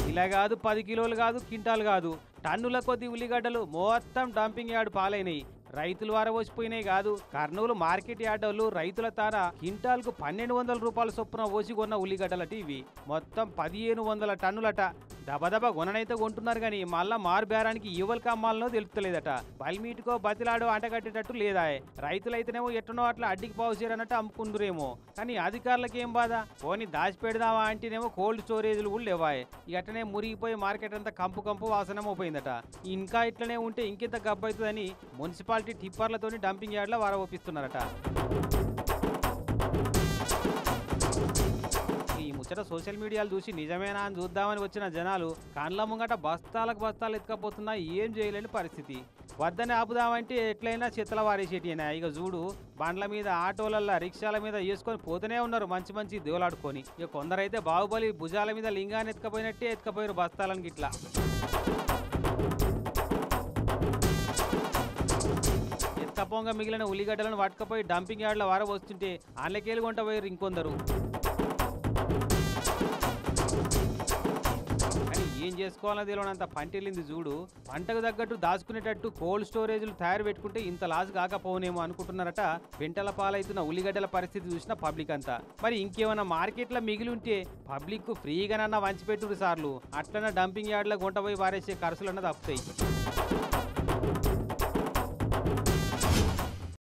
ఇలా కాదు 10 కిలోలు కాదు క్వింటాలు కాదు టన్నుల కొద్ది ఉల్లిగడ్డలు మొత్తం డంపింగ్ యార్డ్ పాలైనయి. రైతులు వారవోసిపోయినాయి కాదు, కర్నూలు మార్కెట్ యార్డులు రైతుల తార క్వింటాల్కు 1200 రూపాయల చొప్పున ఓసి కొన్న ఉల్లిగడ్డలట ఇవి. మొత్తం 1500 టన్నులట. దబదబా కొననైతే కొంటున్నారు కానీ మళ్ళా మారు బేరానికి ఎవరికి అమ్మాలనో తెలుస్తలేదట. బల్మీటుకో బతిలాడో అంటగట్టేటట్టు లేదా. రైతులైతేనేమో ఎట్టనో అట్లా అడ్డికి పావుసేరన్నట్టు అమ్ముకుందురేమో. కానీ అధికారులకు ఏం బాధ, పోనీ దాచిపెడదామా అంటేనేమో కోల్డ్ స్టోరేజ్లు కూడా లేవాయి. ఎట్టనే మురిగిపోయి మార్కెట్ అంతా కంపు కంపు వాసనమో పోయిందట. ఇంకా ఇట్లనే ఉంటే ఇంకెంత గబ్బవుతుందని మున్సిపాలిటీ టిప్పర్లతోని డంపింగ్ యార్డ్లో వారవోపిస్తున్నారట. ఈ ముచ్చట సోషల్ మీడియాలు చూసి నిజమేనా అని చూద్దామని వచ్చిన జనాలు కండ్ల ముంగట బస్తాలకు బస్తాలు ఎత్తుకపోతున్నా ఏం చేయలేని పరిస్థితి. వద్దని ఆపుదామంటే ఎట్లయినా చెత్తల వారేసేటినా. ఇక చూడు, బండ్ల మీద ఆటోలల్లో రిక్షాల మీద వేసుకొని పోతూనే ఉన్నారు మంచి మంచి దేవులాడుకొని. ఇక కొందరైతే బాహుబలి భుజాల మీద లింగాన్ని ఎత్తుకపోయినట్టే ఎత్తుకపోయారు బస్తాలను గిట్లా. ఎత్తుకపోగా మిగిలిన ఉల్లిగడ్డలను పట్టుకపోయి డంపింగ్ యార్డ్ల వార వస్తుంటే ఆన్లకేలు కొంట పోయారు ఇంకొందరు. ఏం చేసుకోవాలో తెలియనంత పంటెళ్ళింది చూడు. పంటకు తగ్గట్టు దాచుకునేటట్టు కోల్డ్ స్టోరేజ్లు తయారు పెట్టుకుంటే ఇంత లాస్ కాకపోనేమో అనుకుంటున్నారట. పెంటల పాలైతున్న ఉల్లిగడ్డల పరిస్థితి చూసిన పబ్లిక్ అంతా. మరి ఇంకేమైనా మార్కెట్లో మిగిలి ఉంటే పబ్లిక్ ఫ్రీగానన్నా వంచిపెట్టుడు సార్లు. అట్లనే డంపింగ్ యార్డ్లో గుంట పోయి వారేసే ఖర్చులన్నా తప్పుతాయి.